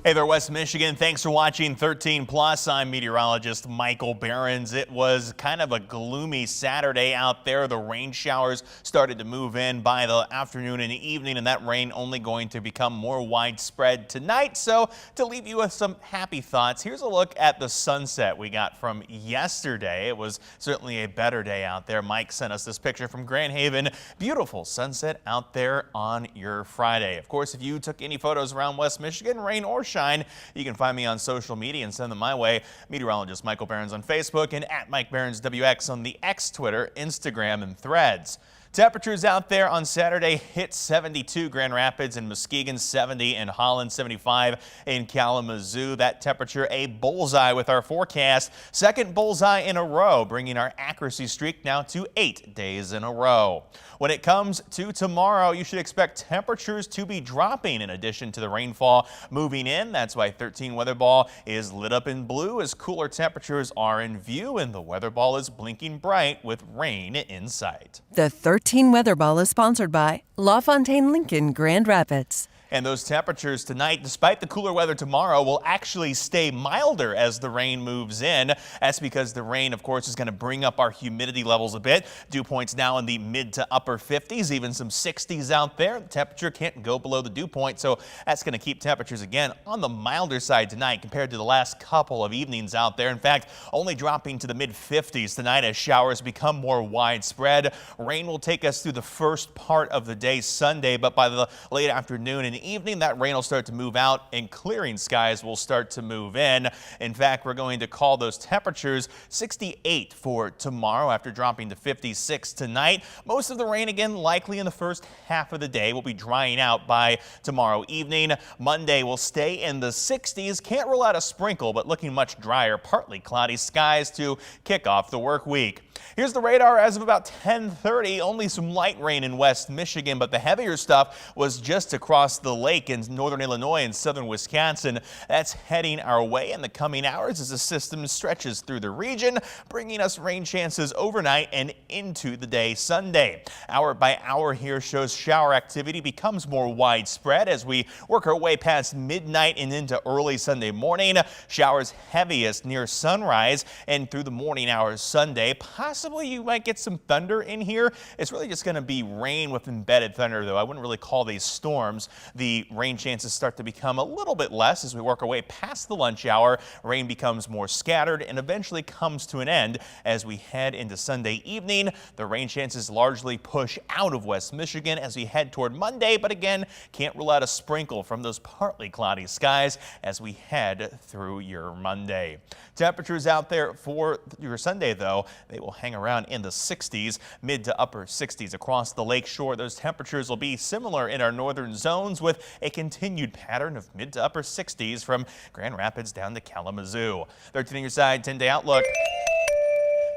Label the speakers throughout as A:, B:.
A: Hey there, West Michigan. Thanks for watching 13 Plus. I'm meteorologist Michael Behrens. It was kind of a gloomy Saturday out there. The rain showers started to move in by the afternoon and evening, and that rain only going to become more widespread tonight. So to leave you with some happy thoughts, here's a look at the sunset we got from yesterday. It was certainly a better day out there. Mike sent us this picture from Grand Haven. Beautiful sunset out there on your Friday. Of course, if you took any photos around West Michigan, rain or shine, you can find me on social media and send them my way. Meteorologist Michael Behrens on Facebook and at Mike Behrens WX on the X, Twitter, Instagram, and Threads. Temperatures out there on Saturday hit 72 Grand Rapids and Muskegon, 70 in Holland, 75 in Kalamazoo. That temperature a bullseye with our forecast. Second bullseye in a row, bringing our accuracy streak now to 8 days in a row. When it comes to tomorrow, you should expect temperatures to be dropping in addition to the rainfall moving in. That's why 13 weather ball is lit up in blue as cooler temperatures are in view, and the weather ball is blinking bright with rain in sight.
B: The 13 Weather Ball is sponsored by LaFontaine Lincoln Grand Rapids.
A: And those temperatures tonight, despite the cooler weather tomorrow, will actually stay milder as the rain moves in. That's because the rain, of course, is going to bring up our humidity levels a bit. Dew points now in the mid to upper 50s, even some 60s out there. The temperature can't go below the dew point, so that's going to keep temperatures again on the milder side tonight compared to the last couple of evenings out there. In fact, only dropping to the mid 50s tonight as showers become more widespread. Rain will take us through the first part of the day Sunday, but by the late afternoon and evening, that rain will start to move out and clearing skies will start to move in. In fact, we're going to call those temperatures 68 for tomorrow after dropping to 56 tonight. Most of the rain again likely in the first half of the day will be drying out by tomorrow evening. Monday will stay in the 60s. Can't rule out a sprinkle, but looking much drier, partly cloudy skies to kick off the work week. Here's the radar as of about 10:30. Only some light rain in West Michigan, but the heavier stuff was just across the lake in northern Illinois and southern Wisconsin. That's heading our way in the coming hours as the system stretches through the region, bringing us rain chances overnight and into the day Sunday. Hour by hour here shows shower activity becomes more widespread as we work our way past midnight and into early Sunday morning. Showers heaviest near sunrise and through the morning hours Sunday. Possibly you might get some thunder in here. It's really just going to be rain with embedded thunder, though. I wouldn't really call these storms. The rain chances start to become a little bit less as we work our way past the lunch hour. Rain becomes more scattered and eventually comes to an end as we head into Sunday evening. The rain chances largely push out of West Michigan as we head toward Monday, but again, can't rule out a sprinkle from those partly cloudy skies as we head through your Monday. Temperatures out there for your Sunday, though, they will hang around in the 60s, mid to upper 60s across the lake shore. Those temperatures will be similar in our northern zones with a continued pattern of mid to upper 60s from Grand Rapids down to Kalamazoo. 13 on your side, 10-day outlook.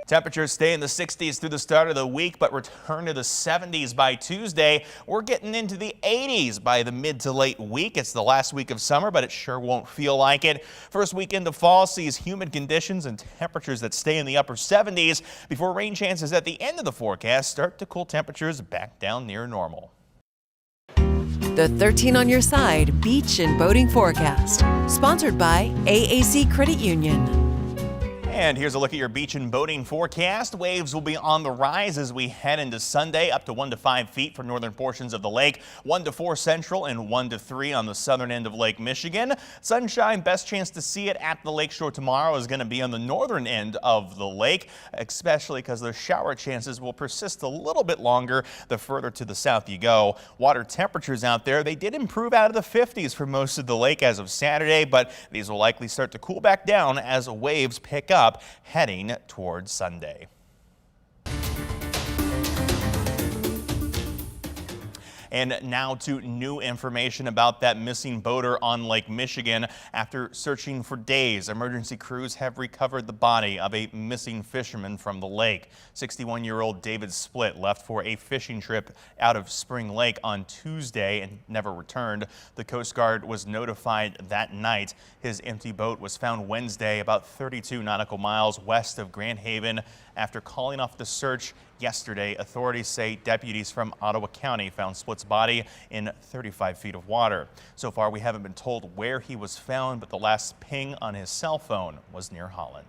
A: Temperatures stay in the 60s through the start of the week, but return to the 70s by Tuesday. We're getting into the 80s by the mid to late week. It's the last week of summer, but it sure won't feel like it. First weekend of fall sees humid conditions and temperatures that stay in the upper 70s before rain chances at the end of the forecast start to cool temperatures back down near normal.
B: The 13 on your side beach and boating forecast, sponsored by AAC Credit Union.
A: And here's a look at your beach and boating forecast. Waves will be on the rise as we head into Sunday, up to 1 to 5 feet for northern portions of the lake, 1 to 4 central and 1 to 3 on the southern end of Lake Michigan. Sunshine, best chance to see it at the lakeshore tomorrow is going to be on the northern end of the lake, especially because those shower chances will persist a little bit longer the further to the south you go. Water temperatures out there, they did improve out of the 50s for most of the lake as of Saturday, but these will likely start to cool back down as waves pick up heading towards Sunday. And now to new information about that missing boater on Lake Michigan. After searching for days, emergency crews have recovered the body of a missing fisherman from the lake. 61-year-old David Splitt left for a fishing trip out of Spring Lake on Tuesday and never returned. The Coast Guard was notified that night. His empty boat was found Wednesday about 32 nautical miles west of Grand Haven. After calling off the search Yesterday, authorities say deputies from Ottawa County found Splitt's body in 35 feet of water. So far, we haven't been told where he was found, but the last ping on his cell phone was near Holland.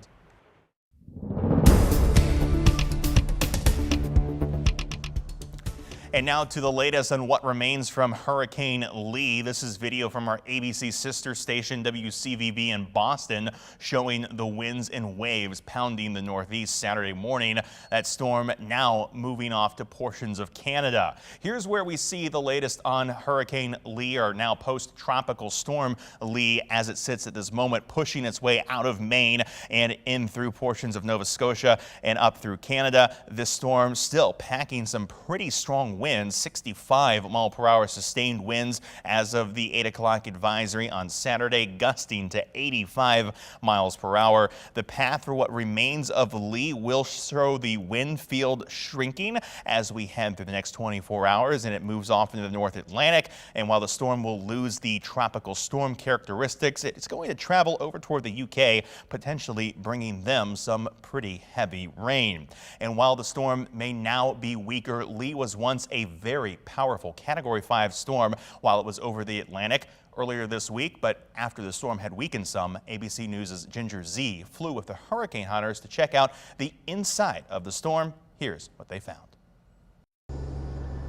A: And now to the latest on what remains from Hurricane Lee. This is video from our ABC sister station WCVB in Boston showing the winds and waves pounding the Northeast Saturday morning. That storm now moving off to portions of Canada. Here's where we see the latest on Hurricane Lee, or now post-tropical storm Lee, as it sits at this moment, pushing its way out of Maine and in through portions of Nova Scotia and up through Canada. This storm still packing some pretty strong winds, 65-mile-per-hour sustained winds as of the 8 o'clock advisory on Saturday, gusting to 85 miles per hour. The path for what remains of Lee will show the wind field shrinking as we head through the next 24 hours, and it moves off into the North Atlantic. And while the storm will lose the tropical storm characteristics, it's going to travel over toward the UK, potentially bringing them some pretty heavy rain. And while the storm may now be weaker, Lee was once a very powerful Category 5 storm while it was over the Atlantic earlier this week. But after the storm had weakened some, ABC News' Ginger Zee flew with the hurricane hunters to check out the inside of the storm. Here's what they found.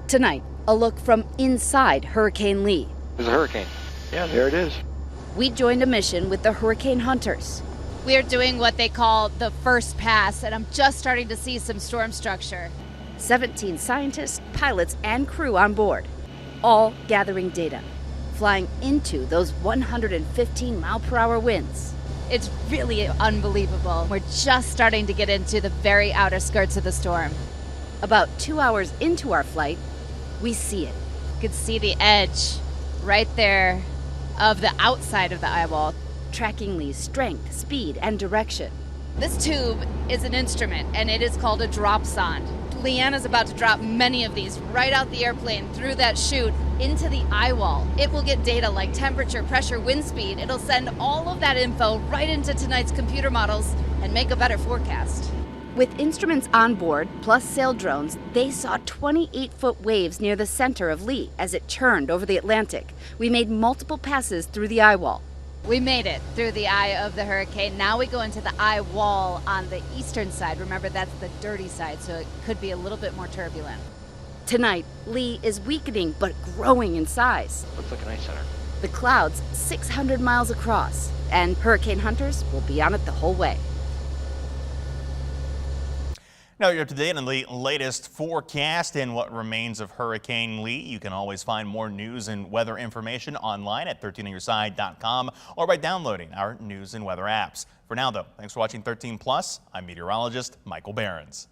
C: Tonight, a look from inside Hurricane Lee.
D: There's a hurricane. Yeah, there it is.
C: We joined a mission with the hurricane hunters.
E: We are doing what they call the first pass, and I'm just starting to see some storm structure.
C: 17 scientists, pilots, and crew on board, all gathering data, flying into those 115-mile-per-hour winds.
E: It's really unbelievable. We're just starting to get into the very outer skirts of the storm.
C: About 2 hours into our flight, we see it.
E: You can see the edge right there of the outside of the eye wall.
C: Tracking Lee's strength, speed, and direction.
E: This tube is an instrument, and it is called a drop sonde. Leanna's about to drop many of these right out the airplane through that chute into the eye wall. It will get data like temperature, pressure, wind speed. It'll send all of that info right into tonight's computer models and make a better forecast.
C: With instruments on board, plus sail drones, they saw 28-foot waves near the center of Lee as it churned over the Atlantic. We made multiple passes through the eye wall.
E: We made it through the eye of the hurricane. Now we go into the eye wall on the eastern side. Remember, that's the dirty side, so it could be a little bit more turbulent.
C: Tonight, Lee is weakening but growing in size.
D: Looks like an ice center.
C: The cloud's 600 miles across, and hurricane hunters will be on it the whole way.
A: Now you're up to date on the latest forecast and what remains of Hurricane Lee. You can always find more news and weather information online at 13onyourside.com or by downloading our news and weather apps. For now, though, thanks for watching 13 Plus. I'm meteorologist Michael Behrens.